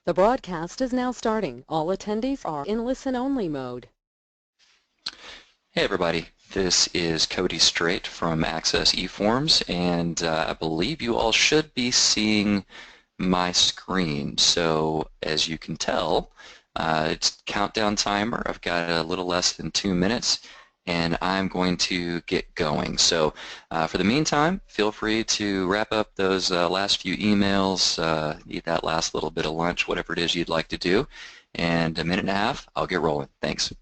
The broadcast is now starting. All attendees are in listen-only mode. Hey everybody, this is Cody Strait from Access eForms, and I believe you all should be seeing my screen. So as you can tell, it's countdown timer. I've got a little less than 2 minutes, and I'm going to get going. So for the meantime, feel free to wrap up those last few emails, eat that last little bit of lunch, whatever it is you'd like to do, and a minute and a half, I'll get rolling. Thanks.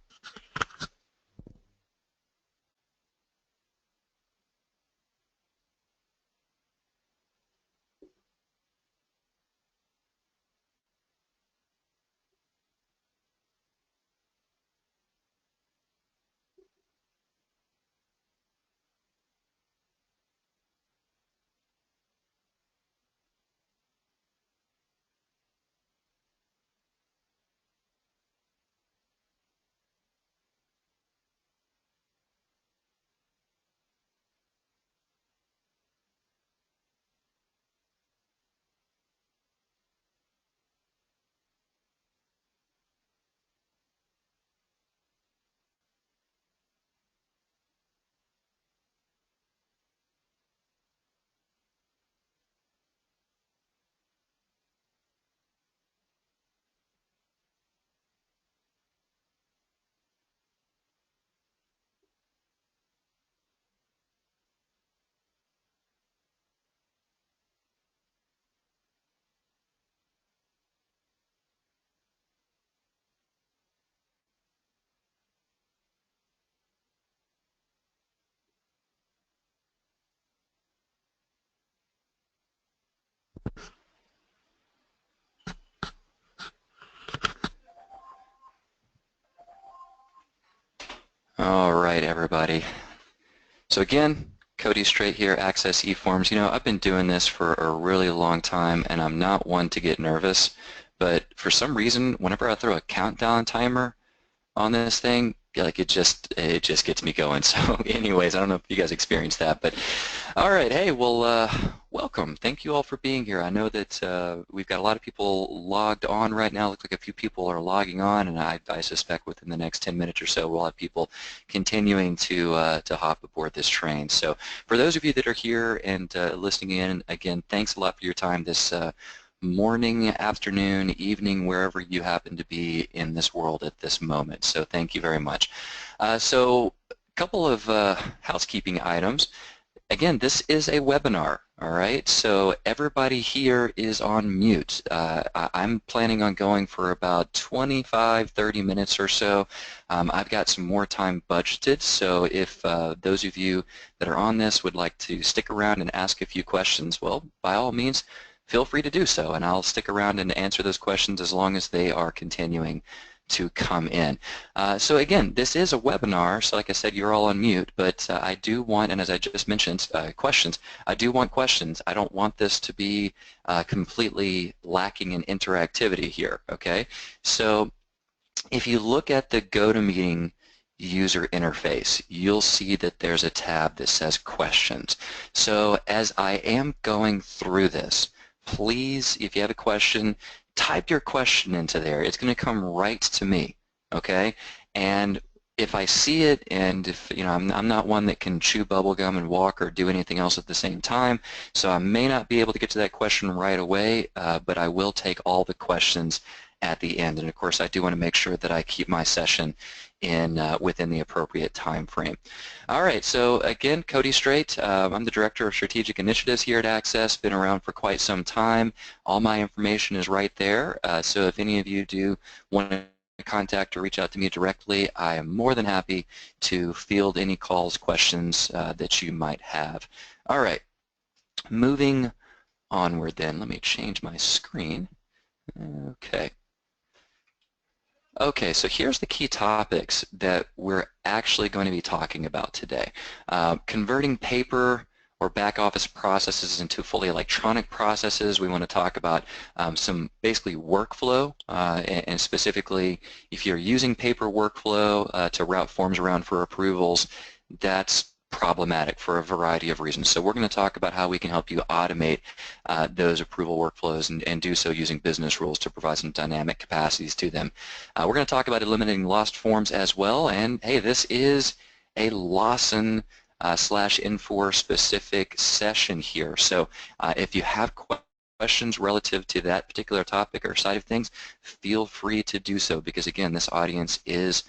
All right, everybody. So again, Cody Strait here, Access eForms. You know, I've been doing this for a really long time, and I'm not one to get nervous, but for some reason, whenever I throw a countdown timer on this thing, like it just gets me going. So anyways, I don't know if you guys experienced that, but all right, hey, well, welcome. Thank you all for being here. I know that we've got a lot of people logged on right now. Looks like a few people are logging on, and I suspect within the next 10 minutes or so we'll have people continuing to hop aboard this train. So for those of you that are here and listening in, again, thanks a lot for your time this morning, afternoon, evening, wherever you happen to be in this world at this moment. So thank you very much. So a couple of housekeeping items. Again, this is a webinar, all right? So everybody here is on mute. I'm planning on going for about 25, 30 minutes or so. I've got some more time budgeted, so if those of you that are on this would like to stick around and ask a few questions, well, by all means, feel free to do so, and I'll stick around and answer those questions as long as they are continuing to come in. So again, this is a webinar, so like I said, you're all on mute, but I do want, and as I just mentioned, questions. I do want questions. I don't want this to be completely lacking in interactivity here, okay? So if you look at the GoToMeeting user interface, you'll see that there's a tab that says questions. So as I am going through this, please, if you have a question, type your question into there. It's going to come right to me, okay? And if I see it, and if you know, I'm not one that can chew bubble gum and walk or do anything else at the same time, so I may not be able to get to that question right away, but I will take all the questions at the end. And of course, I do want to make sure that I keep my session in within the appropriate time frame. All right, so again, Cody Strait. I'm the Director of Strategic Initiatives here at Access. Been around for quite some time. All my information is right there. So if any of you do want to contact or reach out to me directly, I am more than happy to field any calls, questions that you might have. All right, moving onward then. Let me change my screen. Okay. Okay, so here's the key topics that we're actually going to be talking about today. Converting paper or back office processes into fully electronic processes. We want to talk about some basically workflow, and specifically if you're using paper workflow to route forms around for approvals, that's problematic for a variety of reasons. So we're going to talk about how we can help you automate those approval workflows and do so using business rules to provide some dynamic capacities to them. We're going to talk about eliminating lost forms as well, and hey, this is a Lawson slash Infor specific session here. So if you have questions relative to that particular topic or side of things, feel free to do so, because again, this audience is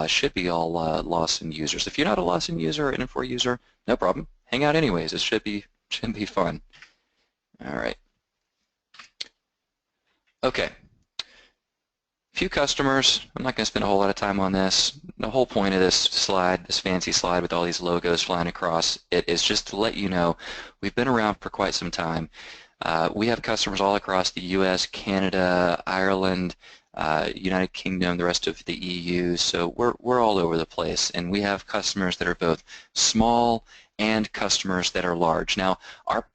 should be all Lawson users. If you're not a Lawson user or an Infor user, no problem. Hang out anyways. It should be fun. All right. Okay. Few customers. I'm not going to spend a whole lot of time on this. The whole point of this slide, this fancy slide with all these logos flying across, it is just to let you know we've been around for quite some time. We have customers all across the U.S., Canada, Ireland, United Kingdom, the rest of the EU, so we're all over the place, and we have customers that are both small and customers that are large. Now, our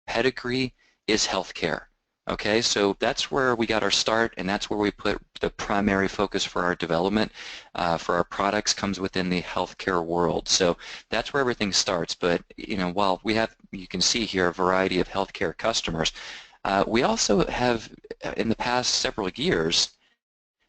pedigree is healthcare. Okay, so that's where we got our start, and that's where we put the primary focus for our development for our products comes within the healthcare world. So that's where everything starts. But you know, while we have, you can see here, a variety of healthcare customers, we also have, in the past several years,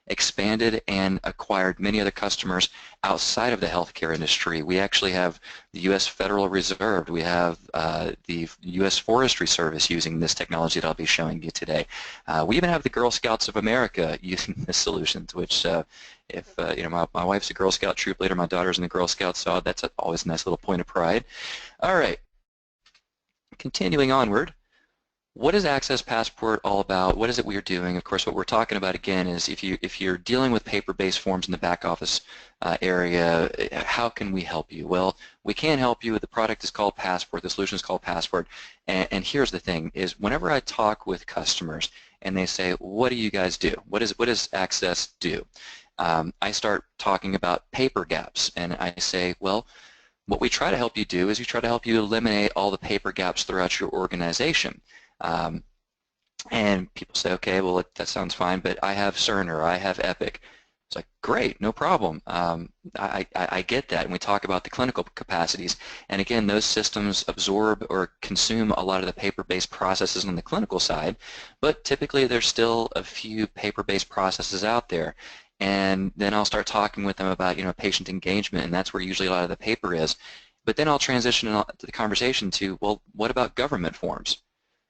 expanded and acquired many other customers outside of the healthcare industry. We actually have the U.S. Federal Reserve. We have the U.S. Forestry Service using this technology that I'll be showing you today. We even have the Girl Scouts of America using this solution, which if you know, my wife's a Girl Scout troop leader, my daughter's in the Girl Scouts, so that's always a nice little point of pride. All right, continuing onward. What is Access Passport all about? What is it we're doing? Of course, what we're talking about again is if you're dealing with paper-based forms in the back office area, how can we help you? Well, we can help you. The product is called Passport. The solution is called Passport. And here's the thing: is whenever I talk with customers and they say, "What do you guys do? What does Access do?" I start talking about paper gaps, and I say, well, what we try to help you do is we try to help you eliminate all the paper gaps throughout your organization. And people say, okay, well, that sounds fine, but I have Cerner, I have Epic. It's like, great, no problem. I get that, and we talk about the clinical capacities. And again, those systems absorb or consume a lot of the paper-based processes on the clinical side, but typically there's still a few paper-based processes out there. And then I'll start talking with them about, you know, patient engagement, and that's where usually a lot of the paper is. But then I'll transition the conversation to, well, what about government forms?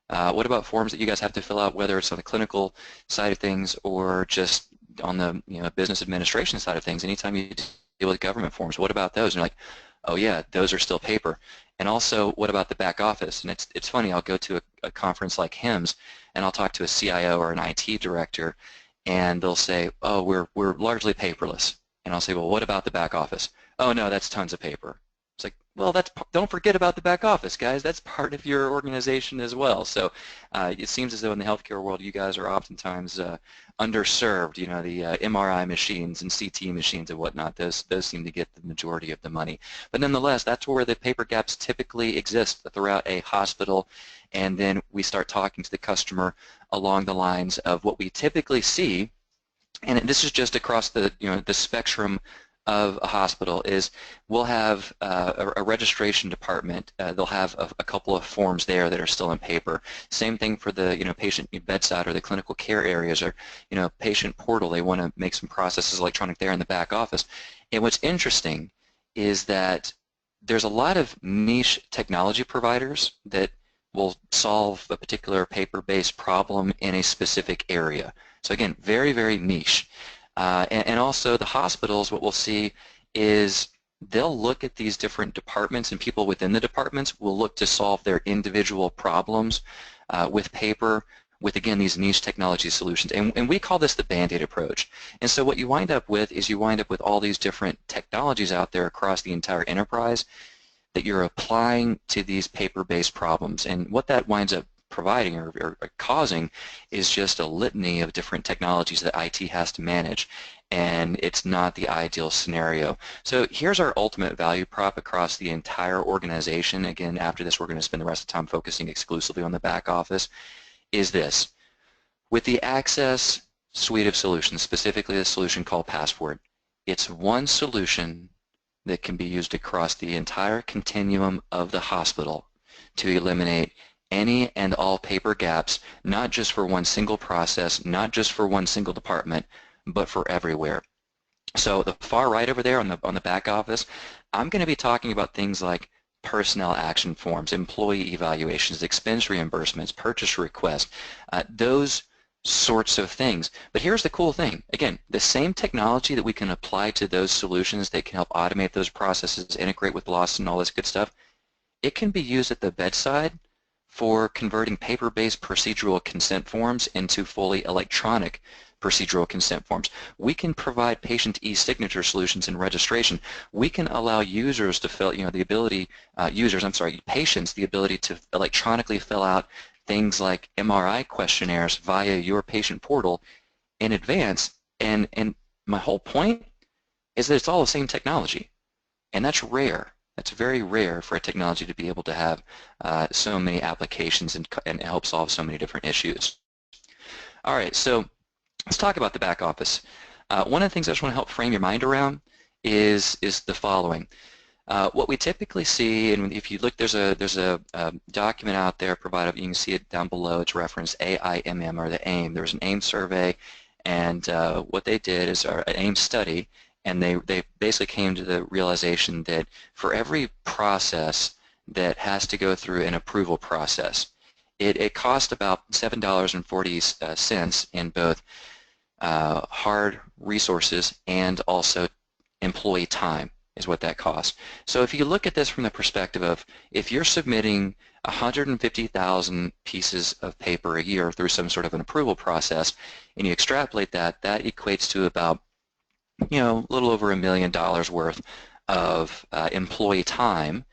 What about forms that you guys have to fill out, whether it's on the clinical side of things or just on the business administration side of things? Anytime you deal with government forms, what about those? And you're like, oh yeah, those are still paper. And also, what about the back office? And it's funny, I'll go to a conference like HIMSS, and I'll talk to a CIO or an IT director, and they'll say, oh, we're largely paperless. And I'll say, well, what about the back office? Oh no, that's tons of paper. It's like, well, don't forget about the back office, guys. That's part of your organization as well. So it seems as though in the healthcare world, you guys are oftentimes underserved. You know, the MRI machines and CT machines and whatnot, those seem to get the majority of the money. But nonetheless, that's where the paper gaps typically exist throughout a hospital. And then we start talking to the customer along the lines of what we typically see, and this is just across the the spectrum of a hospital, is we'll have a registration department. They'll have a couple of forms there that are still in paper. Same thing for the patient bedside or the clinical care areas, or patient portal. They want to make some processes electronic there in the back office. And what's interesting is that there's a lot of niche technology providers that will solve a particular paper-based problem in a specific area. So again, very, very niche. And also the hospitals, what we'll see is they'll look at these different departments, and people within the departments will look to solve their individual problems with paper, with, again, these niche technology solutions. And we call this the Band-Aid approach. And so what you wind up with is you wind up with all these different technologies out there across the entire enterprise that you're applying to these paper-based problems. And what that winds up providing or causing is just a litany of different technologies that IT has to manage, and it's not the ideal scenario. So here's our ultimate value prop across the entire organization. Again, after this, we're going to spend the rest of the time focusing exclusively on the back office, is this. With the Access suite of solutions, specifically the solution called Passport, it's one solution that can be used across the entire continuum of the hospital to eliminate any and all paper gaps, not just for one single process, not just for one single department, but for everywhere. So the far right over there on the back office, I'm going to be talking about things like personnel action forms, employee evaluations, expense reimbursements, purchase requests, those sorts of things. But here's the cool thing. Again, the same technology that we can apply to those solutions that can help automate those processes, integrate with Lawson, all this good stuff, it can be used at the bedside for converting paper-based procedural consent forms into fully electronic procedural consent forms. We can provide patient e-signature solutions in registration. We can allow users to fill, patients the ability to electronically fill out things like MRI questionnaires via your patient portal in advance. And my whole point is that it's all the same technology, and that's rare. That's very rare for a technology to be able to have so many applications and help solve so many different issues. All right, so let's talk about the back office. One of the things I just want to help frame your mind around is the following. What we typically see, and if you look, there's a document out there provided. You can see it down below. It's referenced AIMM, or the AIM. There was an AIM survey, and what they did is an AIM study, and they basically came to the realization that for every process that has to go through an approval process, it cost about $7.40 in both hard resources and also employee time is what that costs. So if you look at this from the perspective of, if you're submitting 150,000 pieces of paper a year through some sort of an approval process, and you extrapolate that, that equates to about, a little over $1 million worth of employee time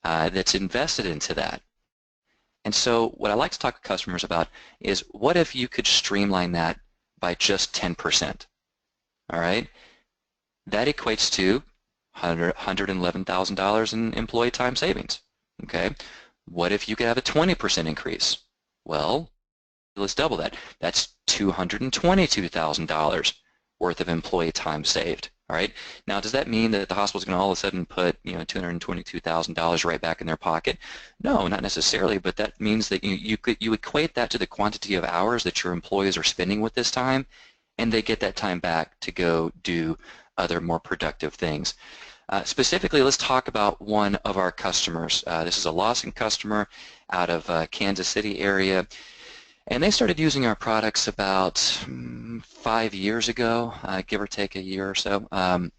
that's invested into that. And so what I like to talk to customers about is, what if you could streamline that by just 10%? All right? That equates to $111,000 in employee time savings. Okay? What if you could have a 20% increase? Well, let's double that. That's $222,000 worth of employee time saved. All right. Now, does that mean that the hospital is going to all of a sudden put, $222,000 right back in their pocket? No, not necessarily. But that means that you equate that to the quantity of hours that your employees are spending with this time, and they get that time back to go do other more productive things. Specifically, let's talk about one of our customers. This is a Lawson customer out of Kansas City area. And they started using our products about 5 years ago, give or take a year or so. And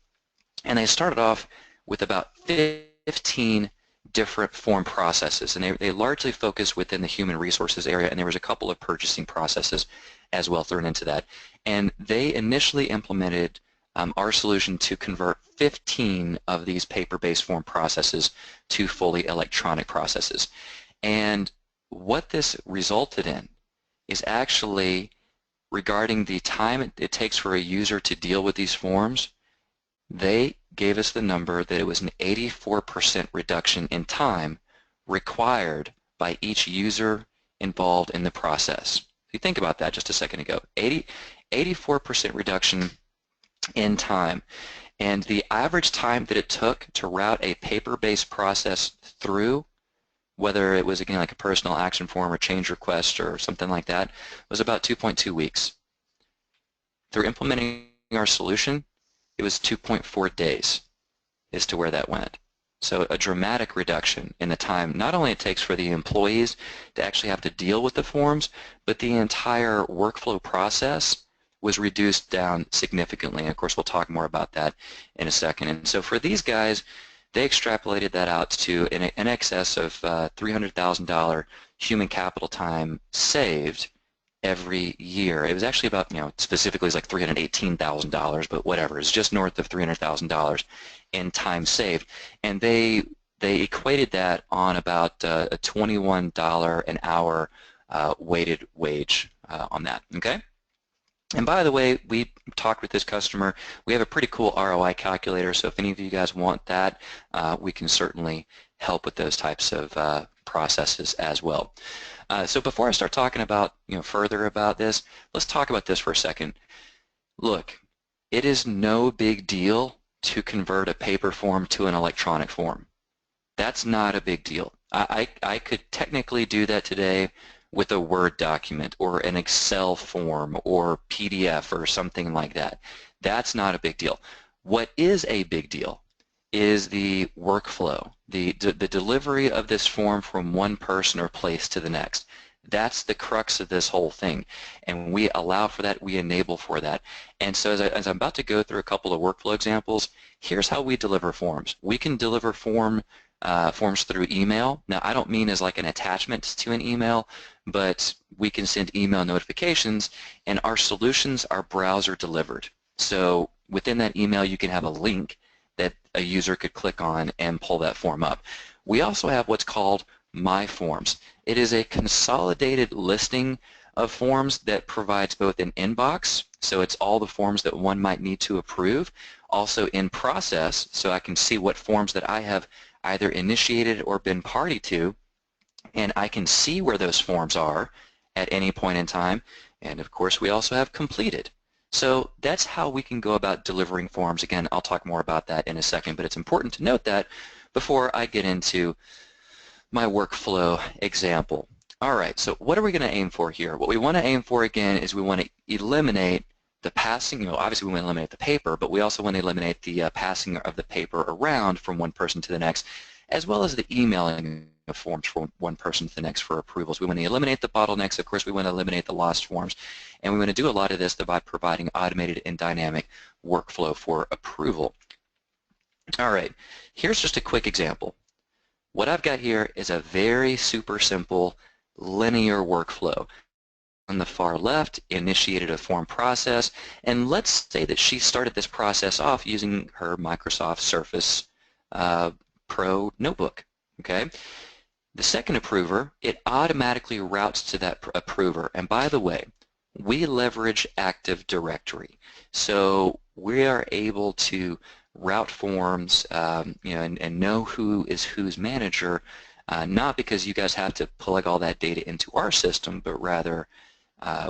they started off with about 15 different form processes. And they largely focused within the human resources area, and there was a couple of purchasing processes as well thrown into that. And they initially implemented our solution to convert 15 of these paper-based form processes to fully electronic processes. And what this resulted in is actually, regarding the time it takes for a user to deal with these forms, they gave us the number that it was an 84% reduction in time required by each user involved in the process. If you think about that just a second ago, 84% reduction in time. And the average time that it took to route a paper-based process through, whether it was, again, like a personal action form or change request or something like that, was about 2.2 weeks. Through implementing our solution, it was 2.4 days as to where that went. So a dramatic reduction in the time not only it takes for the employees to actually have to deal with the forms, but the entire workflow process was reduced down significantly. And of course, we'll talk more about that in a second. And so for these guys, they extrapolated that out to in excess of $300,000 human capital time saved every year. It was actually about, specifically it's like $318,000, but whatever. It's just north of $300,000 in time saved. And they equated that on about a $21 an hour weighted wage on that, okay? And by the way, we talked with this customer. We have a pretty cool ROI calculator, so if any of you guys want that, we can certainly help with those types of processes as well. So before I start talking about, further about this, let's talk about this for a second. Look, it is no big deal to convert a paper form to an electronic form. That's not a big deal. I could technically do that today with a Word document or an Excel form or PDF or something like that. That's not a big deal. What is a big deal is the workflow, the delivery of this form from one person or place to the next. That's the crux of this whole thing, and we allow for that, we enable for that. And so as I'm about to go through a couple of workflow examples, here's how we deliver forms. We can deliver forms through email. Now, I don't mean as like an attachment to an email, but we can send email notifications, and our solutions are browser delivered. So within that email, you can have a link that a user could click on and pull that form up. We also have what's called My Forms. It is a consolidated listing of forms that provides both an inbox, so it's all the forms that one might need to approve, also in process, so I can see what forms that I have either initiated or been party to, and I can see where those forms are at any point in time, and of course we also have completed. So that's how we can go about delivering forms. Again, I'll talk more about that in a second, but it's important to note that before I get into my workflow example. All right, so what are we going to aim for here? What we want to aim for, again, is we want to eliminate the passing, obviously we want to eliminate the paper, but we also want to eliminate the passing of the paper around from one person to the next, as well as the emailing of forms from one person to the next for approvals. We want to eliminate the bottlenecks. Of course, we want to eliminate the lost forms, and we want to do a lot of this by providing automated and dynamic workflow for approval. All right, here's just a quick example. What I've got here is a very super simple linear workflow. On the far left, initiated a form process, and let's say that she started this process off using her Microsoft Surface Pro notebook. Okay. The second approver, it automatically routes to that approver, and by the way, we leverage Active Directory, so we are able to route forms, and know who is whose manager, not because you guys have to plug all that data into our system, but rather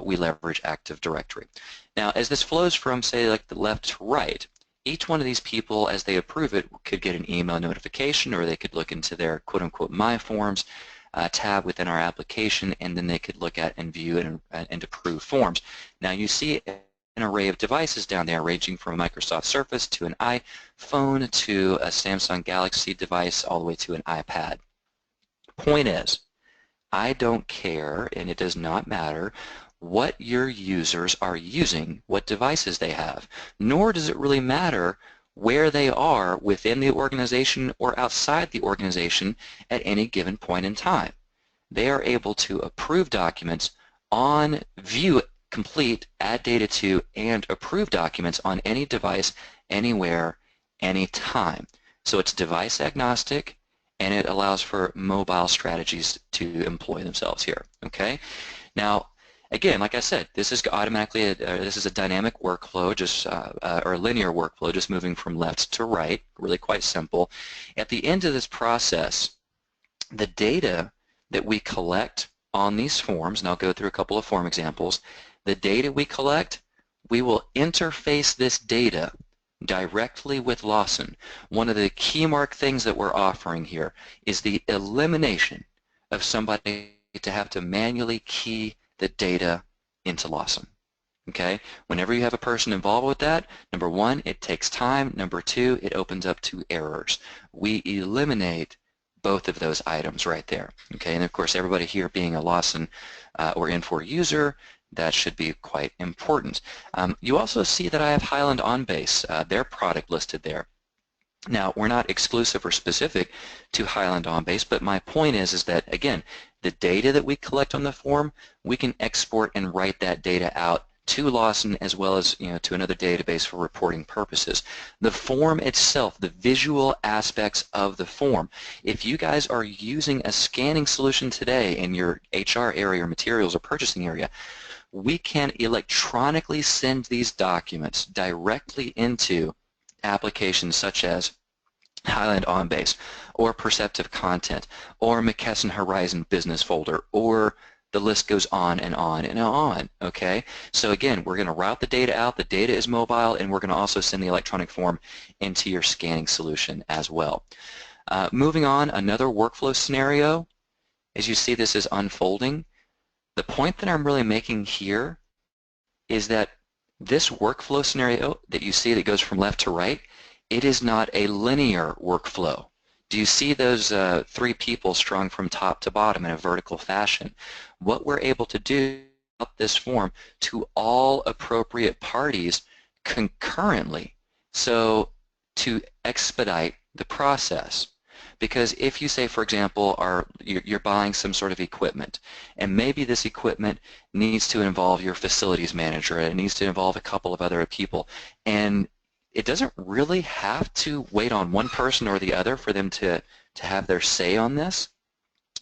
we leverage Active Directory. Now, as this flows from, say, like the left to right, each one of these people, as they approve it, could get an email notification, or they could look into their quote-unquote My Forms tab within our application, and then they could look at and view and approve forms. Now, you see an array of devices down there ranging from a Microsoft Surface to an iPhone to a Samsung Galaxy device all the way to an iPad. Point is, I don't care, and it does not matter what your users are using, what devices they have, nor does it really matter where they are within the organization or outside the organization at any given point in time. They are able to approve documents on view, complete, add data to, and approve documents on any device, anywhere, anytime. So it's device agnostic, and it allows for mobile strategies to employ themselves here. Okay. Now, again, like I said, this is automatically this is a dynamic workflow, just or a linear workflow, just moving from left to right. Really quite simple. At the end of this process, the data that we collect on these forms, and I'll go through a couple of form examples. The data we collect, we will interface this data directly with Lawson. One of the key mark things that we're offering here is the elimination of somebody to have to manually key the data into Lawson. Okay? Whenever you have a person involved with that, number one, it takes time. Number two, it opens up to errors. We eliminate both of those items right there. Okay? And of course, everybody here being a Lawson or Infor user, that should be quite important. You also see that I have Highland OnBase, their product listed there. Now, we're not exclusive or specific to Highland OnBase, but my point is that, again, the data that we collect on the form, we can export and write that data out to Lawson as well as to another database for reporting purposes. The form itself, the visual aspects of the form, if you guys are using a scanning solution today in your HR area or materials or purchasing area, we can electronically send these documents directly into applications such as Highland OnBase or Perceptive Content or McKesson Horizon Business Folder or the list goes on and on and on, okay? So again, we're going to route the data out. The data is mobile, and we're going to also send the electronic form into your scanning solution as well. Moving on, another workflow scenario, as you see this is unfolding, the point that I'm really making here is that this workflow scenario that you see that goes from left to right, it is not a linear workflow. Do you see those three people strung from top to bottom in a vertical fashion? What we're able to do out this form to all appropriate parties concurrently, so to expedite the process. Because if you say, for example, you're buying some sort of equipment, and maybe this equipment needs to involve your facilities manager, it needs to involve a couple of other people, and it doesn't really have to wait on one person or the other for them to have their say on this.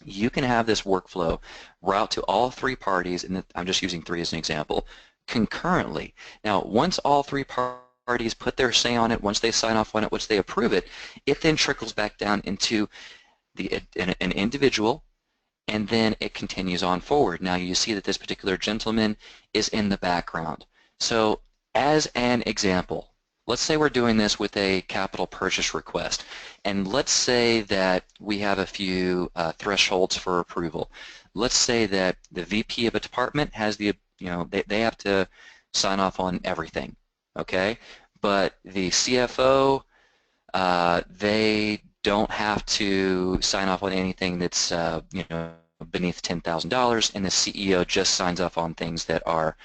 You can have this workflow route to all three parties, and I'm just using three as an example, concurrently. Now, once all three parties put their say on it, once they sign off on it, once they approve it, it then trickles back down into an individual, and then it continues on forward. Now you see that this particular gentleman is in the background. So as an example, let's say we're doing this with a capital purchase request, and let's say that we have a few thresholds for approval. Let's say that the VP of a department has the, they have to sign off on everything, okay? But the CFO, they don't have to sign off on anything that's, beneath $10,000, and the CEO just signs off on things that are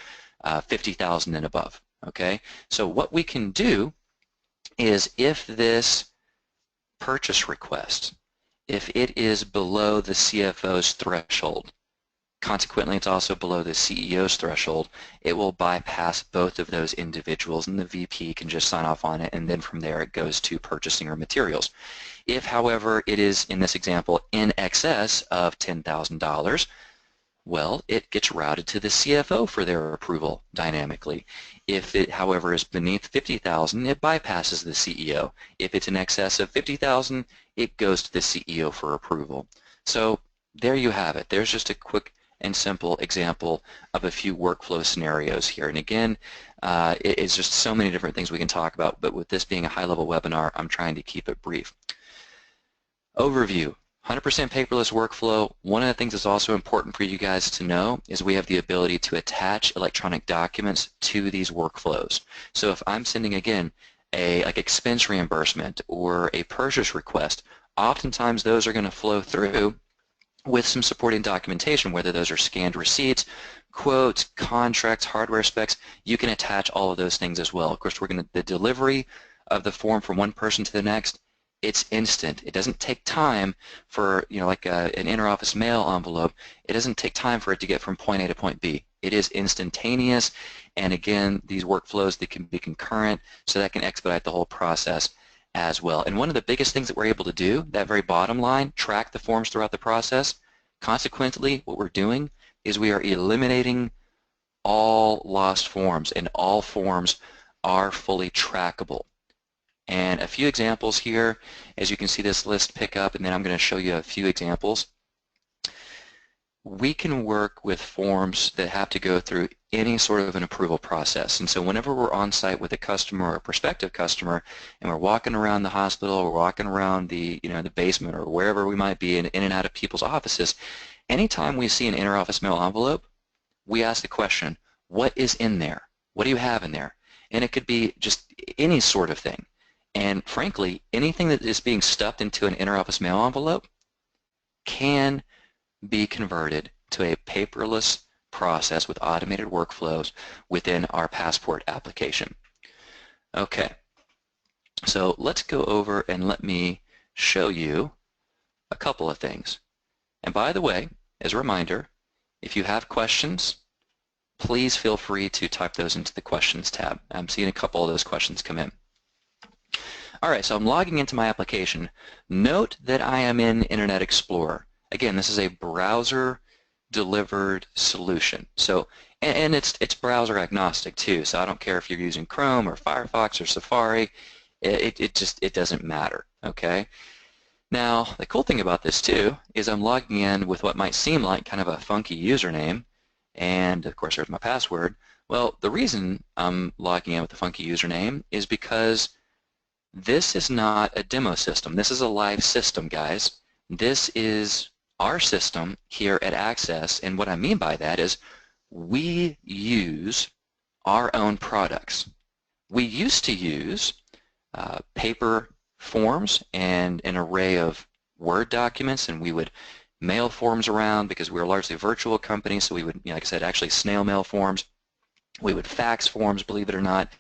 $50,000 and above. Okay, so what we can do is, if this purchase request, if it is below the CFO's threshold, consequently it's also below the CEO's threshold, it will bypass both of those individuals, and the VP can just sign off on it, and then from there it goes to purchasing or materials. If, however, it is, in this example, in excess of $10,000, well, it gets routed to the CFO for their approval dynamically. If it, however, is beneath $50,000, it bypasses the CEO. If it's in excess of $50,000, it goes to the CEO for approval. So there you have it. There's just a quick and simple example of a few workflow scenarios here. And again, it's just so many different things we can talk about, but with this being a high-level webinar, I'm trying to keep it brief. Overview. 100% paperless workflow. One of the things that's also important for you guys to know is we have the ability to attach electronic documents to these workflows. So if I'm sending, again, a expense reimbursement or a purchase request, oftentimes those are going to flow through with some supporting documentation, whether those are scanned receipts, quotes, contracts, hardware specs. You can attach all of those things as well. Of course, the delivery of the form from one person to the next, it's instant. It doesn't take time for, like an interoffice mail envelope, it doesn't take time for it to get from point A to point B. It is instantaneous, and again, these workflows, they can be concurrent, so that can expedite the whole process as well. And one of the biggest things that we're able to do, that very bottom line, track the forms throughout the process. Consequently, what we're doing is we are eliminating all lost forms, and all forms are fully trackable. And a few examples here, as you can see this list pick up, and then I'm going to show you a few examples. We can work with forms that have to go through any sort of an approval process. And so whenever we're on site with a customer or a prospective customer, and we're walking around the hospital, or walking around the, the basement, or wherever we might be in and out of people's offices, anytime we see an interoffice mail envelope, we ask the question, what is in there? What do you have in there? And it could be just any sort of thing. And frankly, anything that is being stuffed into an interoffice mail envelope can be converted to a paperless process with automated workflows within our Passport application. Okay, so let's go over and let me show you a couple of things. And by the way, as a reminder, if you have questions, please feel free to type those into the questions tab. I'm seeing a couple of those questions come in. All right, so I'm logging into my application. Note that I am in Internet Explorer. Again, this is a browser-delivered solution. So, and it's browser agnostic too. So I don't care if you're using Chrome or Firefox or Safari. It doesn't matter. Okay. Now, the cool thing about this too is I'm logging in with what might seem like kind of a funky username, and of course there's my password. Well, the reason I'm logging in with the funky username is because this is not a demo system. This is a live system, guys. This is our system here at Access, and what I mean by that is we use our own products. We used to use paper forms and an array of Word documents, and we would mail forms around because we were largely a virtual company, so we would, like I said, actually snail mail forms. We would fax forms, believe it or not,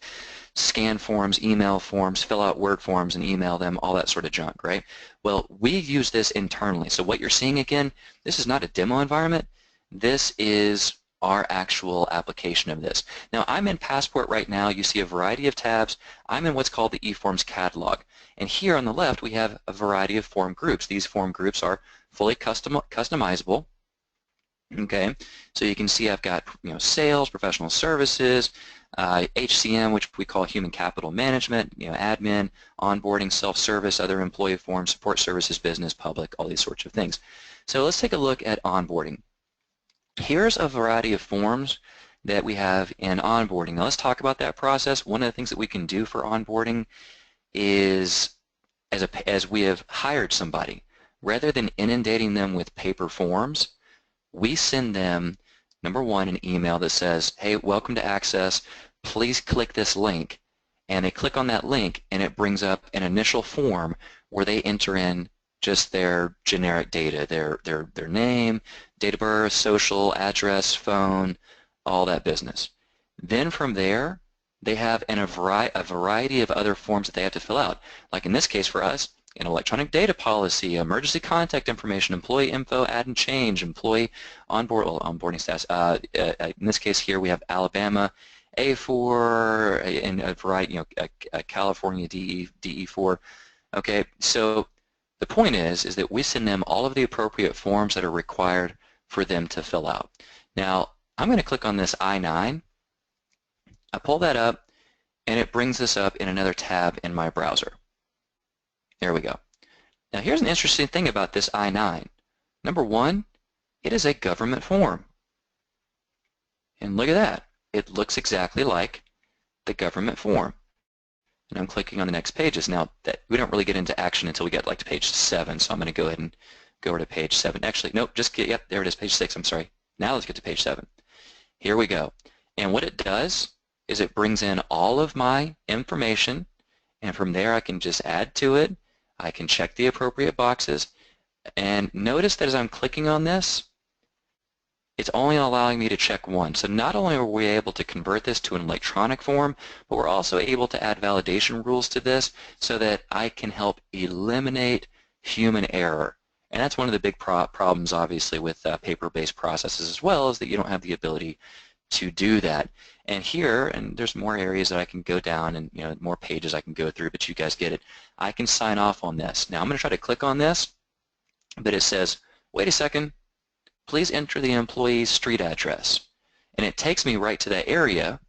scan forms, email forms, fill out Word forms and email them, all that sort of junk, right? Well, we use this internally. So what you're seeing again, this is not a demo environment. This is our actual application of this. Now, I'm in Passport right now. You see a variety of tabs. I'm in what's called the eForms catalog. And here on the left, we have a variety of form groups. These form groups are fully customizable. Okay, so you can see I've got sales, professional services, HCM, which we call human capital management, admin, onboarding, self-service, other employee forms, support services, business, public, all these sorts of things. So let's take a look at onboarding. Here's a variety of forms that we have in onboarding. Now let's talk about that process. One of the things that we can do for onboarding is, as we have hired somebody, rather than inundating them with paper forms, we send them, number one, an email that says, hey, welcome to Access, please click this link. And they click on that link and it brings up an initial form where they enter in just their generic data, their name, date of birth, social, address, phone, all that business. Then from there, they have a variety of other forms that they have to fill out. Like in this case for us, an electronic data policy, emergency contact information, employee info, add and change, employee onboarding status. In this case here we have Alabama A4 and a variety, California DE4. Okay, so the point is that we send them all of the appropriate forms that are required for them to fill out. Now I'm going to click on this I-9. I pull that up and it brings this up in another tab in my browser. There we go. Now here's an interesting thing about this I-9. Number one, it is a government form. And look at that. It looks exactly like the government form. And I'm clicking on the next pages. Now, we don't really get into action until we get like to page 7, so I'm going to go ahead and go over to page 7. Actually, nope, yep, there it is, page 6, I'm sorry. Now let's get to page 7. Here we go. And what it does is it brings in all of my information, and from there I can just add to it. I can check the appropriate boxes, and notice that as I'm clicking on this, it's only allowing me to check one. So not only are we able to convert this to an electronic form, but we're also able to add validation rules to this so that I can help eliminate human error. And that's one of the big problems, obviously, with paper-based processes as well, is that you don't have the ability to do that. And here, and there's more areas that I can go down and more pages I can go through, but you guys get it. I can sign off on this. Now I'm going to try to click on this, but it says, wait a second, please enter the employee's street address. And it takes me right to that area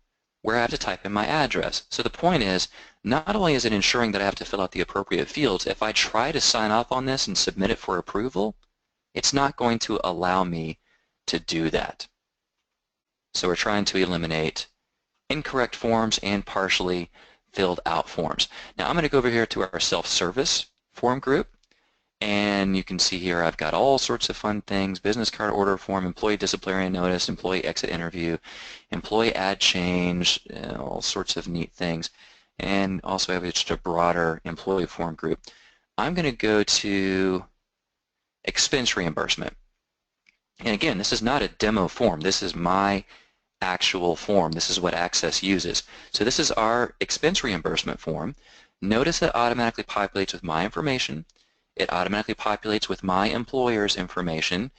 where I have to type in my address. So the point is, not only is it ensuring that I have to fill out the appropriate fields, if I try to sign off on this and submit it for approval, it's not going to allow me to do that. So we're trying to eliminate incorrect forms and partially filled out forms. Now I'm going to go over here to our self-service form group, and you can see here I've got all sorts of fun things: business card order form, employee disciplinary notice, employee exit interview, employee add change, all sorts of neat things. And also I have just a broader employee form group. I'm going to go to expense reimbursement. And again, this is not a demo form. This is my actual form. This is what Access uses. So this is our expense reimbursement form. Notice it automatically populates with my information. It automatically populates with my employer's information.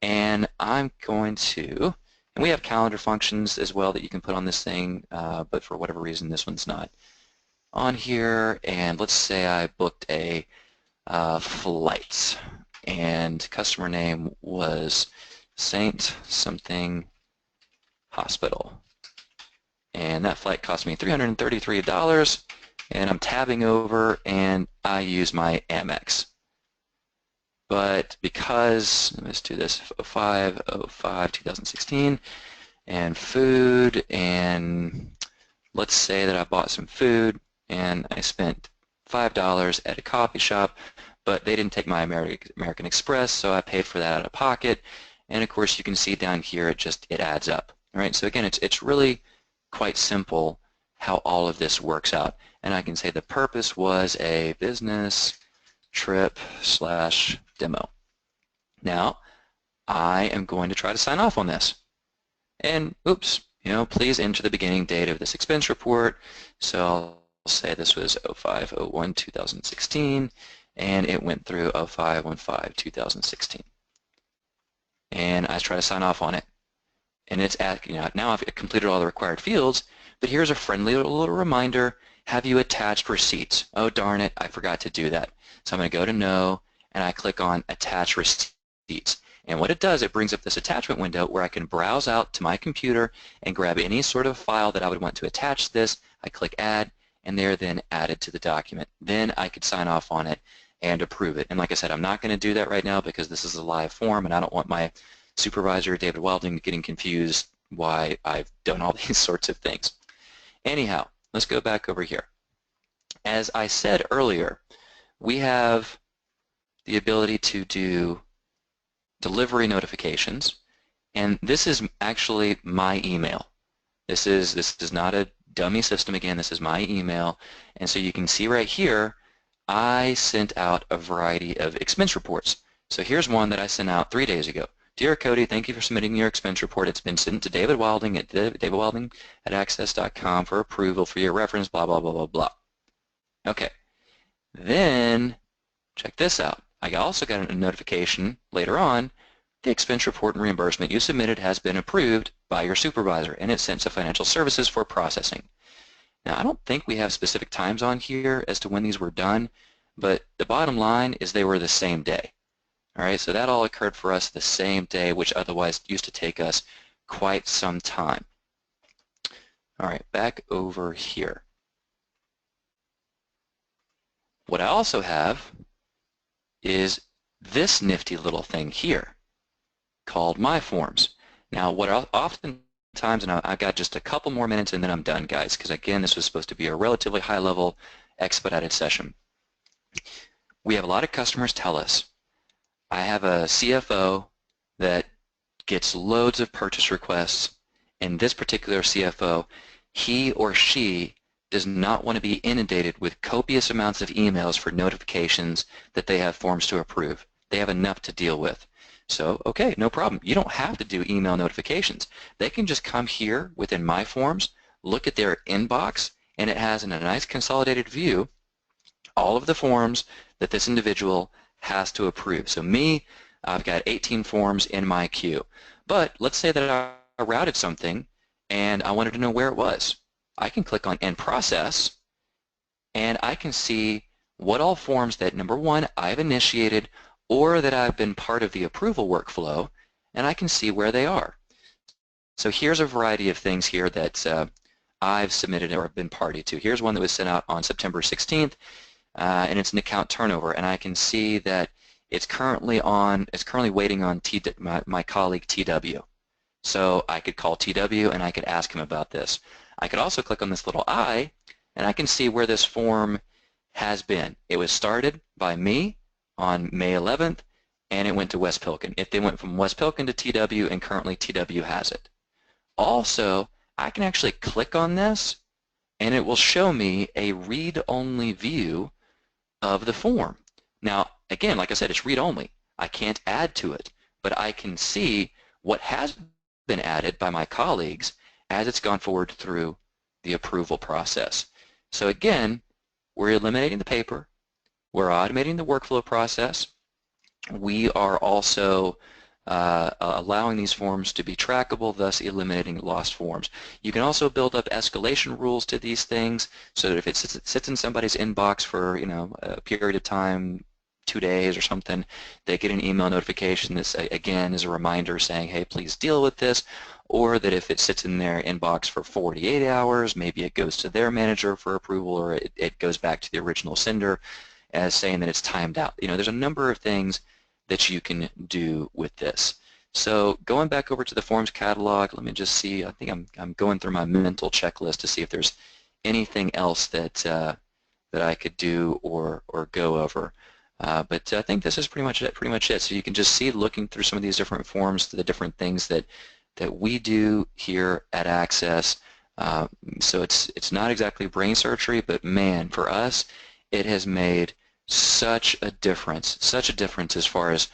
And I'm going to, and we have calendar functions as well that you can put on this thing, but for whatever reason this one's not on here. And let's say I booked a flight and customer name was Saint something Hospital, and that flight cost me $333, and I'm tabbing over and I use my Amex. but because, let's do this, 05/05/2016, and food, and let's say that I bought some food and I spent $5 at a coffee shop, but they didn't take my American Express, so I paid for that out of pocket. And of course, you can see down here it adds up. All right, so again, it's really quite simple how all of this works out. And I can say the purpose was a business trip / demo. Now, I am going to try to sign off on this. And oops, please enter the beginning date of this expense report. So I'll say this was 05/01/2016, and it went through 05/15/2016. And I try to sign off on it. And it's now I've completed all the required fields, but here's a friendly little reminder, have you attached receipts? Oh darn it, I forgot to do that. So I'm going to go to No, and I click on Attach Receipts. And what it does, it brings up this attachment window where I can browse out to my computer and grab any sort of file that I would want to attach this. I click Add, and they're then added to the document. Then I could sign off on it and approve it. And like I said, I'm not going to do that right now because this is a live form, and I don't want my supervisor, David Wilding, getting confused why I've done all these sorts of things. Anyhow, let's go back over here. As I said earlier, we have the ability to do delivery notifications, and this is actually my email. This is not a dummy system. Again, this is my email, and so you can see right here I sent out a variety of expense reports. So here's one that I sent out 3 days ago. Dear Cody, thank you for submitting your expense report. It's been sent to David Wilding at davidwilding@access.com for approval for your reference, blah, blah, blah, blah, blah. Okay. Then check this out. I also got a notification later on, the expense report and reimbursement you submitted has been approved by your supervisor, and it's sent to financial services for processing. Now, I don't think we have specific times on here as to when these were done, but the bottom line is they were the same day. All right, so that all occurred for us the same day, which otherwise used to take us quite some time. All right, back over here. What I also have is this nifty little thing here called My Forms. Now, what oftentimes, and I've got just a couple more minutes and then I'm done, guys, because again, this was supposed to be a relatively high-level expedited session. We have a lot of customers tell us, I have a CFO that gets loads of purchase requests, and this particular CFO, he or she does not want to be inundated with copious amounts of emails for notifications that they have forms to approve. They have enough to deal with. So, okay, no problem. You don't have to do email notifications. They can just come here within My Forms, look at their inbox, and it has in a nice consolidated view all of the forms that this individual has to approve. So me, I've got 18 forms in my queue. But let's say that I routed something and I wanted to know where it was. I can click on End Process, and I can see what all forms that, number one, I've initiated or that I've been part of the approval workflow, and I can see where they are. So here's a variety of things here that I've submitted or been party to. Here's one that was sent out on September 16th, and it's an account turnover, and I can see that it's currently waiting on my colleague TW. So I could call TW and I could ask him about this. I could also click on this little I, and I can see where this form has been. It was started by me on May 11th, and it went to West Pilkin. If they went from West Pilkin to TW, and currently TW has it. Also, I can actually click on this, and it will show me a read-only view of the form. Now, again, like I said, it's read-only. I can't add to it, but I can see what has been added by my colleagues as it's gone forward through the approval process. So again, we're eliminating the paper, we're automating the workflow process, we are also allowing these forms to be trackable, thus eliminating lost forms. You can also build up escalation rules to these things so that if it sits in somebody's inbox for a period of time, 2 days or something, they get an email notification that again is a reminder saying, hey, please deal with this, or that if it sits in their inbox for 48 hours, maybe it goes to their manager for approval, or it goes back to the original sender as saying that it's timed out. There's a number of things that you can do with this. So going back over to the forms catalog, let me just see. I think I'm going through my mental checklist to see if there's anything else that that I could do or go over. But I think this is pretty much it. So you can just see, looking through some of these different forms, the different things that we do here at Access. So it's not exactly brain surgery, but man, for us, it has made such a difference as far as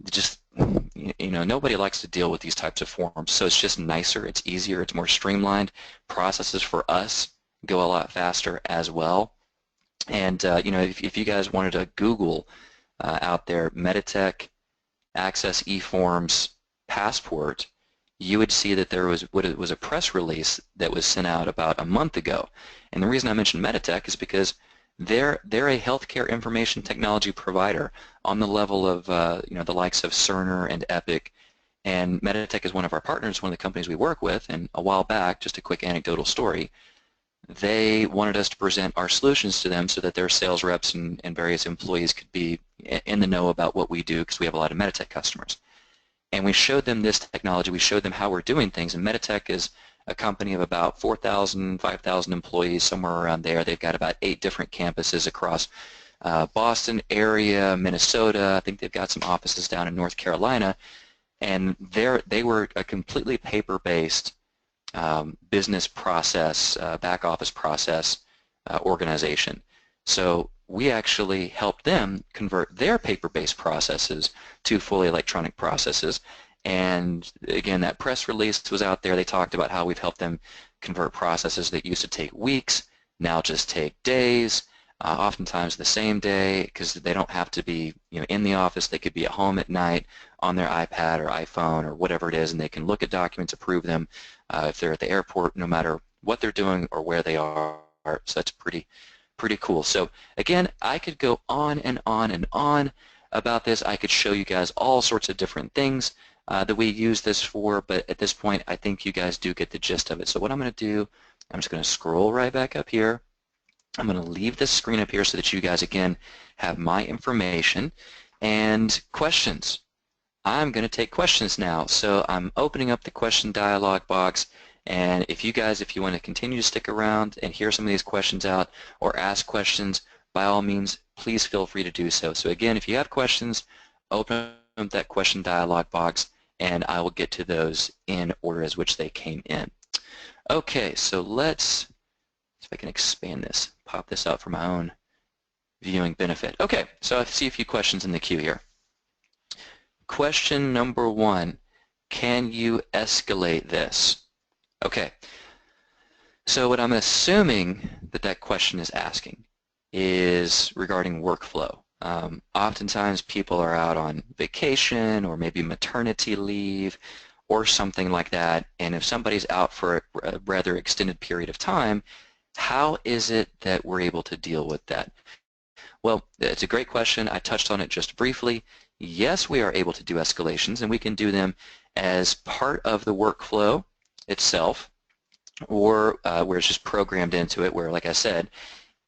just, nobody likes to deal with these types of forms, so it's just nicer, it's easier, it's more streamlined. Processes for us go a lot faster as well. And if you guys wanted to Google out there Meditech Access eForms Passport, you would see that there was what it was a press release that was sent out about a month ago. And the reason I mentioned Meditech is because they're a healthcare information technology provider on the level of the likes of Cerner and Epic, and Meditech is one of our partners, one of the companies we work with. And a while back, just a quick anecdotal story, they wanted us to present our solutions to them so that their sales reps and various employees could be in the know about what we do, because we have a lot of Meditech customers. And we showed them this technology, we showed them how we're doing things, and Meditech is a company of about 4,000, 5,000 employees, somewhere around there. They've got about 8 different campuses across Boston area, Minnesota. I think they've got some offices down in North Carolina. And they were a completely paper-based business process, back office process organization. So we actually helped them convert their paper-based processes to fully electronic processes. And again, that press release was out there. They talked about how we've helped them convert processes that used to take weeks, now just take days, oftentimes the same day, because they don't have to be in the office. They could be at home at night on their iPad or iPhone or whatever it is, and they can look at documents, approve them if they're at the airport, no matter what they're doing or where they are. So that's pretty cool. So again, I could go on and on and on about this. I could show you guys all sorts of different things that we use this for, but at this point I think you guys do get the gist of it. So what I'm going to do, I'm just going to scroll right back up here. I'm going to leave this screen up here so that you guys again have my information and questions. I'm going to take questions now. So I'm opening up the question dialog box, and if you want to continue to stick around and hear some of these questions out or ask questions, by all means, please feel free to do so. So again, if you have questions, open up that question dialog box and I will get to those in order as which they came in. Okay, so let's see if I can expand this, pop this out for my own viewing benefit. Okay, so I see a few questions in the queue here. Question number 1, can you escalate this? Okay, so what I'm assuming that question is asking is regarding workflow. Oftentimes people are out on vacation or maybe maternity leave or something like that, and if somebody's out for a rather extended period of time, how is it that we're able to deal with that? Well, it's a great question. I touched on it just briefly. Yes, we are able to do escalations, and we can do them as part of the workflow itself, or where it's just programmed into it, where, like I said,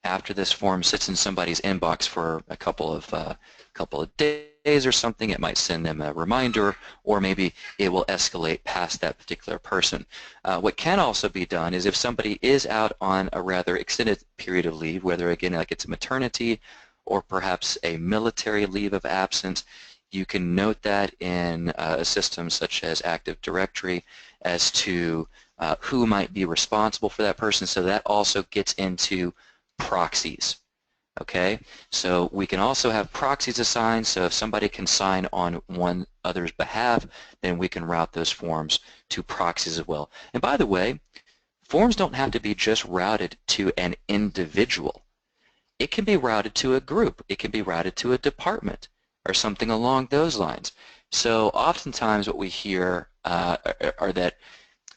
after this form sits in somebody's inbox for a couple of days or something, it might send them a reminder, or maybe it will escalate past that particular person. What can also be done is if somebody is out on a rather extended period of leave, whether again like it's a maternity or perhaps a military leave of absence, you can note that in a system such as Active Directory as to who might be responsible for that person. So that also gets into proxies. Okay, so we can also have proxies assigned, so if somebody can sign on one other's behalf, then we can route those forms to proxies as well. And by the way, forms don't have to be just routed to an individual. It can be routed to a group. It can be routed to a department or something along those lines. So oftentimes what we hear are that,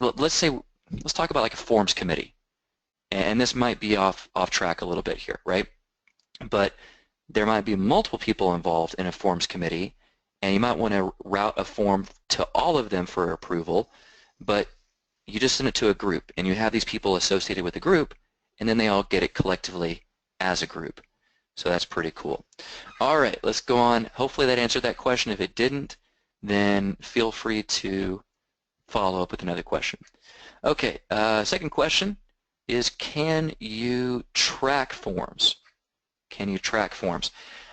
well, let's talk about like a forms committee. And this might be off track a little bit here, right? But there might be multiple people involved in a forms committee, and you might want to route a form to all of them for approval, but you just send it to a group, and you have these people associated with the group, and then they all get it collectively as a group. So that's pretty cool. All right, let's go on. Hopefully that answered that question. If it didn't, then feel free to follow up with another question. Okay, second question is, can you track forms? Can you track forms?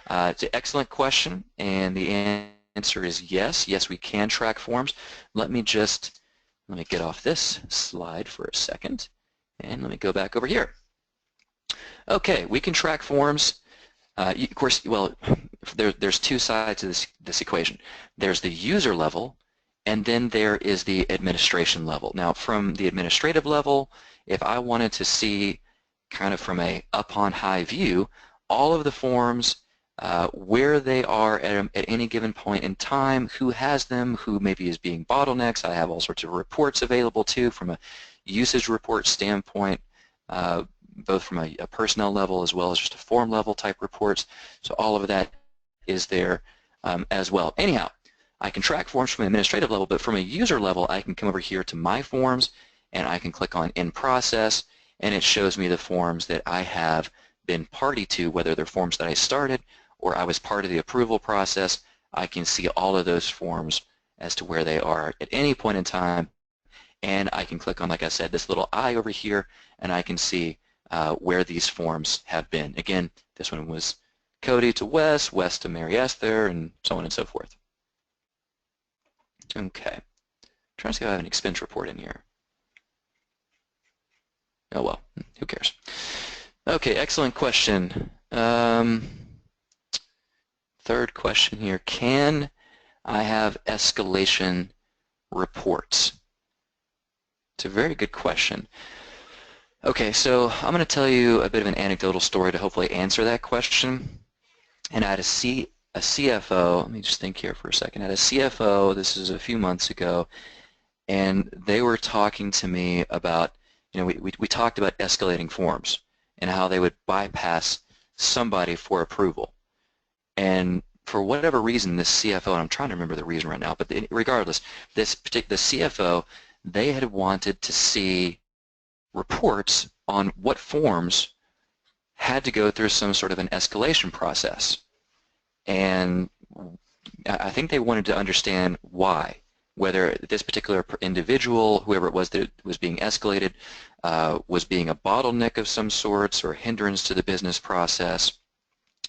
It's an excellent question, and the answer is yes. Yes, we can track forms. Let me get off this slide for a second, and let me go back over here. Okay, we can track forms. Of course, well, there's two sides to this equation. There's the user level, and then there is the administration level. Now, from the administrative level, if I wanted to see kind of from a up-on-high view, all of the forms, where they are at any given point in time, who has them, who maybe is being bottlenecks. I have all sorts of reports available too from a usage report standpoint, both from a personnel level as well as just a form level type reports. So all of that is there as well. Anyhow, I can track forms from an administrative level, but from a user level, I can come over here to My Forms, and I can click on In Process, and it shows me the forms that I have been party to, whether they're forms that I started or I was part of the approval process. I can see all of those forms as to where they are at any point in time, and I can click on, like I said, this little eye over here, and I can see where these forms have been. Again, this one was Cody to Wes, Wes to Mary Esther, and so on and so forth. Okay, trying to see if I have an expense report in here. Oh well, who cares? Okay, excellent question. Third question here, can I have escalation reports? It's a very good question. Okay, so I'm going to tell you a bit of an anecdotal story to hopefully answer that question. And I had a CFO, let me just think here for a second. I had a CFO, this is a few months ago, and they were talking to me about, we talked about escalating forms and how they would bypass somebody for approval. And for whatever reason, this CFO, and I'm trying to remember the reason right now, but regardless, the CFO, they had wanted to see reports on what forms had to go through some sort of an escalation process. And I think they wanted to understand why, whether this particular individual, whoever it was that was being escalated, was being a bottleneck of some sorts or hindrance to the business process.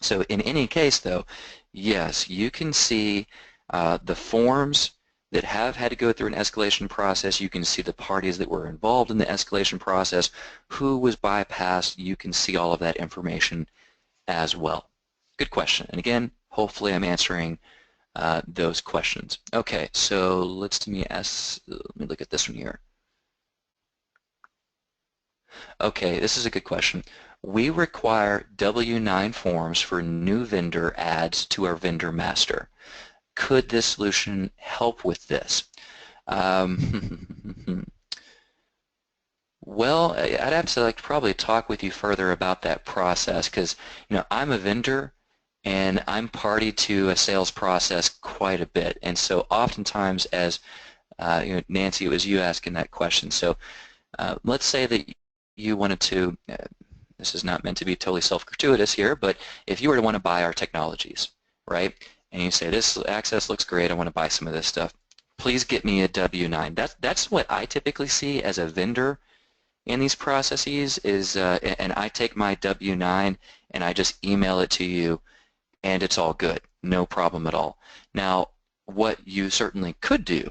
So in any case, though, yes, you can see the forms that have had to go through an escalation process. You can see the parties that were involved in the escalation process, who was bypassed. You can see all of that information as well. Good question. And again, hopefully I'm answering those questions. Okay, so let me look at this one here. Okay, this is a good question. We require W-9 forms for new vendor adds to our vendor master. Could this solution help with this? Well, I'd have to probably talk with you further about that process, because I'm a vendor and I'm party to a sales process quite a bit, and so oftentimes, as Nancy, it was you asking that question. So let's say that you wanted to. This is not meant to be totally self-gratuitous here, but if you were to want to buy our technologies, right? And you say, this access looks great, I want to buy some of this stuff. Please get me a W-9. That's what I typically see as a vendor in these processes is, and I take my W-9 and I just email it to you, and it's all good, no problem at all. Now, what you certainly could do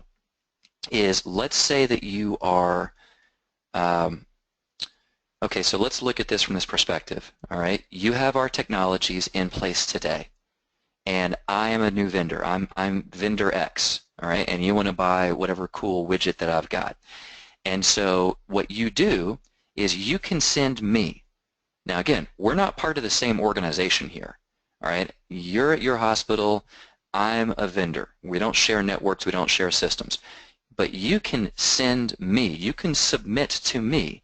is, let's say that you are, okay, so let's look at this from this perspective, all right? You have our technologies in place today, and I am a new vendor. I'm vendor X, all right? And you want to buy whatever cool widget that I've got. And so what you do is you can send me. Now again, we're not part of the same organization here, all right? You're at your hospital, I'm a vendor. We don't share networks, we don't share systems. But you can send me, you can submit to me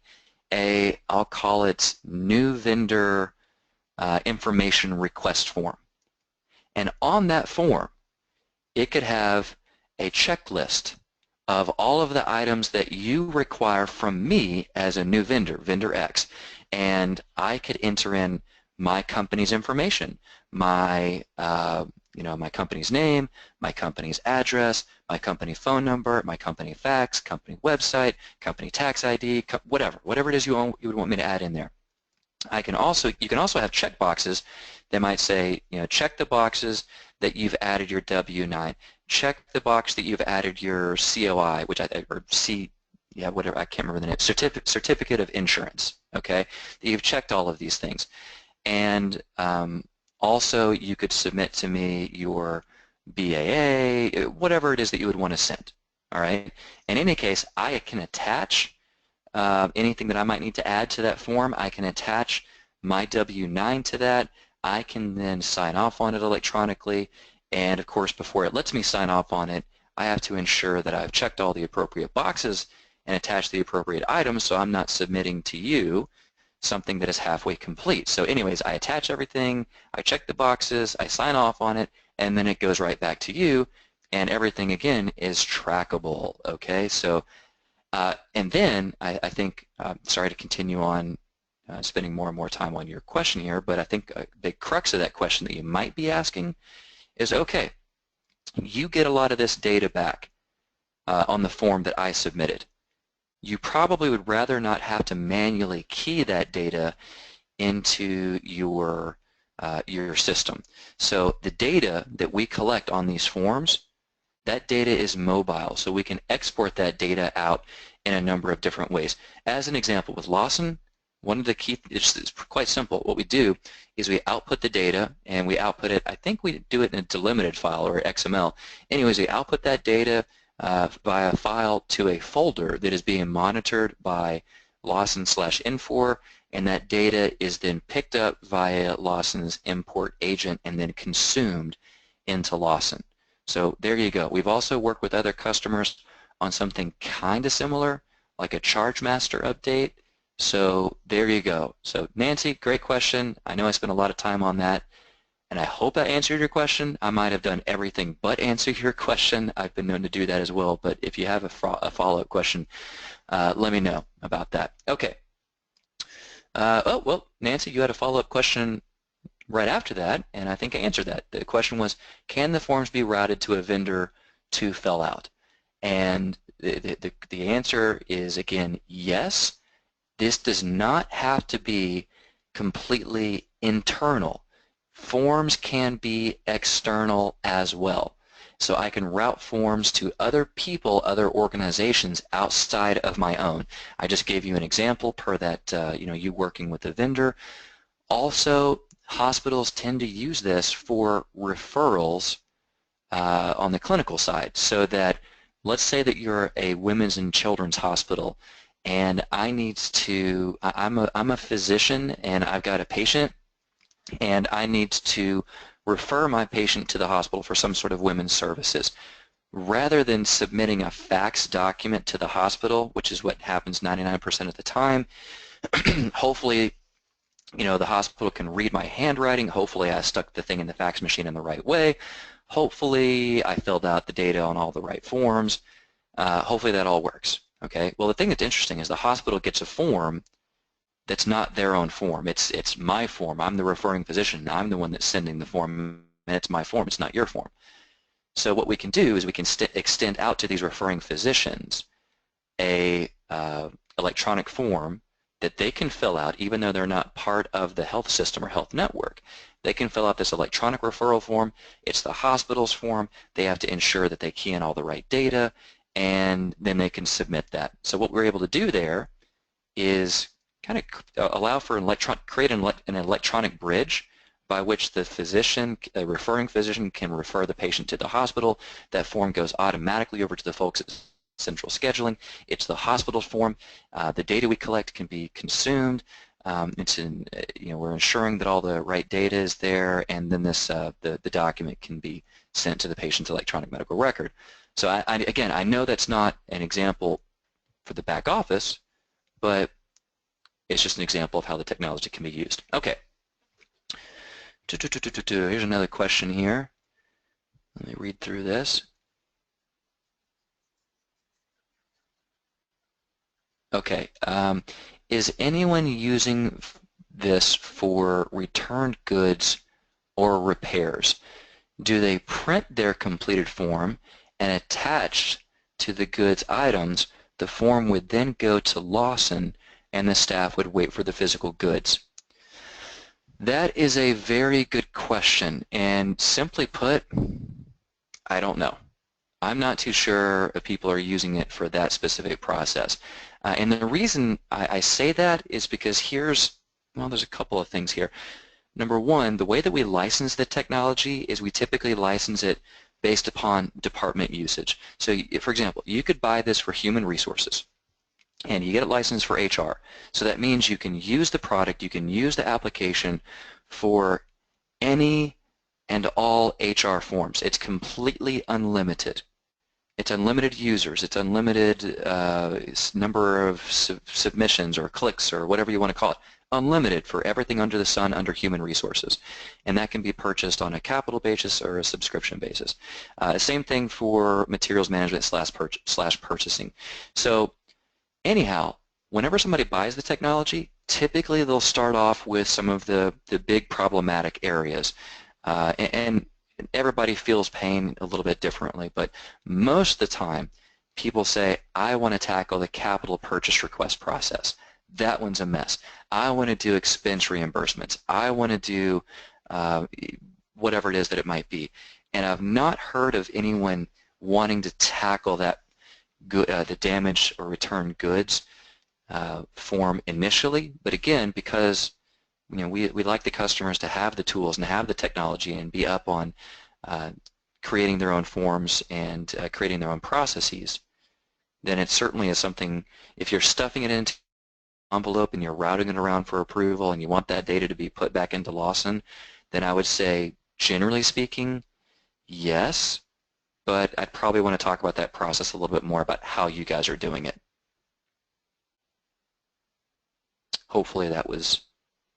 I'll call it new vendor information request form. And on that form, it could have a checklist of all of the items that you require from me as a new vendor, vendor X. And I could enter in my company's information, my my company's name, my company's address, my company phone number, my company fax, company website, company tax ID, whatever it is you would want me to add in there. You can also have checkboxes that might say, check the boxes that you've added your W-9. Check the box that you've added your COI, whatever, I can't remember the name, certificate of insurance, okay? You've checked all of these things. And also you could submit to me your BAA, whatever it is that you would want to send, all right? In any case, I can attach anything that I might need to add to that form. I can attach my W-9 to that. I can then sign off on it electronically, and of course before it lets me sign off on it, I have to ensure that I've checked all the appropriate boxes and attached the appropriate items, so I'm not submitting to you something that is halfway complete. So anyways, I attach everything, I check the boxes, I sign off on it, and then it goes right back to you, and everything again is trackable, okay? So and then I think, sorry to continue on spending more and more time on your question here, but I think a big crux of that question that you might be asking is, okay, you get a lot of this data back on the form that I submitted. You probably would rather not have to manually key that data into your system. So the data that we collect on these forms, that data is mobile, so we can export that data out in a number of different ways. As an example, with Lawson, one of the key, it's quite simple. What we do is we output the data, and we output it, I think we do it in a delimited file or XML. Anyways, we output that data via file to a folder that is being monitored by Lawson/Infor, and that data is then picked up via Lawson's import agent and then consumed into Lawson. So there you go. We've also worked with other customers on something kind of similar, like a ChargeMaster update. So there you go. So Nancy, great question. I know I spent a lot of time on that, and I hope I answered your question. I might have done everything but answer your question. I've been known to do that as well, but if you have a follow-up question, let me know about that. Okay. Oh, well, Nancy, you had a follow-up question right after that, and I think I answered that. The question was, can the forms be routed to a vendor to fill out? And the answer is, again, yes. This does not have to be completely internal. Forms can be external as well. So I can route forms to other people, other organizations outside of my own. I just gave you an example per that, you working with a vendor. Also, hospitals tend to use this for referrals on the clinical side, so that let's say that you're a women's and children's hospital, and I'm a physician, and I've got a patient, and I need to refer my patient to the hospital for some sort of women's services. Rather than submitting a fax document to the hospital, which is what happens 99% of the time, hopefully the hospital can read my handwriting. Hopefully I stuck the thing in the fax machine in the right way. Hopefully I filled out the data on all the right forms. Hopefully that all works. Okay. Well, the thing that's interesting is the hospital gets a form that's not their own form. It's my form. I'm the referring physician. I'm the one that's sending the form, and it's my form. It's not your form. So what we can do is we can extend out to these referring physicians a electronic form that they can fill out, even though they're not part of the health system or health network. They can fill out this electronic referral form. It's the hospital's form. They have to ensure that they key in all the right data, and then they can submit that. So what we're able to do there is kind of allow for create an electronic bridge by which the physician, a referring physician, can refer the patient to the hospital. That form goes automatically over to the folks at central scheduling. It's the hospital form. The data we collect can be consumed. We're ensuring that all the right data is there, and then the document can be sent to the patient's electronic medical record. So again, I know that's not an example for the back office, but it's just an example of how the technology can be used. Okay. Here's another question here. Let me read through this. Okay. Is anyone using this for returned goods or repairs? Do they print their completed form and attached to the goods items, the form would then go to Lawson and the staff would wait for the physical goods? That is a very good question, and simply put, I don't know. I'm not too sure if people are using it for that specific process. And the reason I say that is because there's a couple of things here. Number one, the way that we license the technology is we typically license it based upon department usage. So, for example, you could buy this for human resources, and you get it licensed for HR. So that means you can use the product, you can use the application for any and all HR forms. It's completely unlimited. It's unlimited users, it's unlimited number of submissions or clicks or whatever you want to call it. Unlimited for everything under the sun under human resources. And that can be purchased on a capital basis or a subscription basis. Same thing for materials management slash purchasing. So anyhow, whenever somebody buys the technology, typically they'll start off with some of the big problematic areas. And everybody feels pain a little bit differently, but most of the time people say, I want to tackle the capital purchase request process. That one's a mess. I want to do expense reimbursements. I want to do whatever it is that it might be. And I've not heard of anyone wanting to tackle that the damaged or returned goods form initially, but again, because we like the customers to have the tools and have the technology and be up on creating their own forms and creating their own processes, then it certainly is something. If you're stuffing it into an envelope and you're routing it around for approval and you want that data to be put back into Lawson, then I would say, generally speaking, yes, but I'd probably want to talk about that process a little bit more about how you guys are doing it. Hopefully that was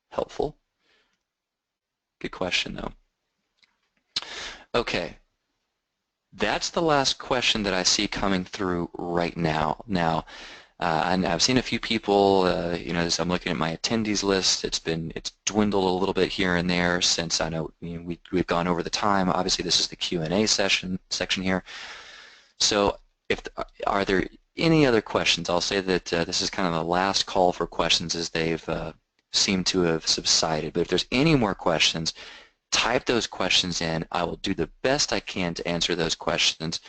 helpful. Good question, though. Okay, that's the last question that I see coming through right now. Now, and I've seen a few people, as I'm looking at my attendees list, it's dwindled a little bit here and there since I know, we've gone over the time. Obviously, this is the Q&A section here. So, are there any other questions? I'll say that this is kind of the last call for questions as they've seem to have subsided. But if there's any more questions, type those questions in. I will do the best I can to answer those questions.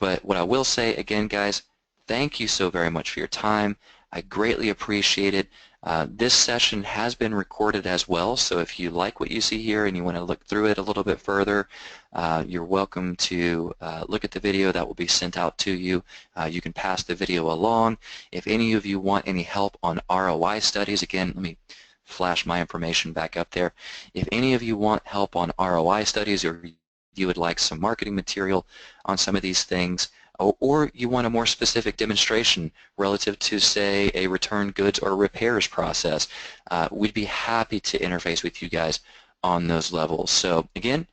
But what I will say, again, guys, thank you so very much for your time. I greatly appreciate it. This session has been recorded as well, so if you like what you see here and you want to look through it a little bit further, you're welcome to look at the video that will be sent out to you. You can pass the video along. If any of you want any help on ROI studies, again, let me flash my information back up there. If any of you want help on ROI studies, or you would like some marketing material on some of these things, or you want a more specific demonstration relative to, say, a return goods or repairs process, we'd be happy to interface with you guys on those levels. So again,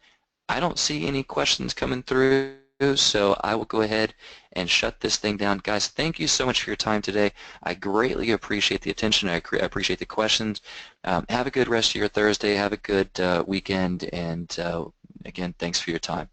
I don't see any questions coming through, so I will go ahead and shut this thing down. Guys, thank you so much for your time today. I greatly appreciate the attention. I appreciate the questions. Have a good rest of your Thursday. Have a good weekend, and again, thanks for your time.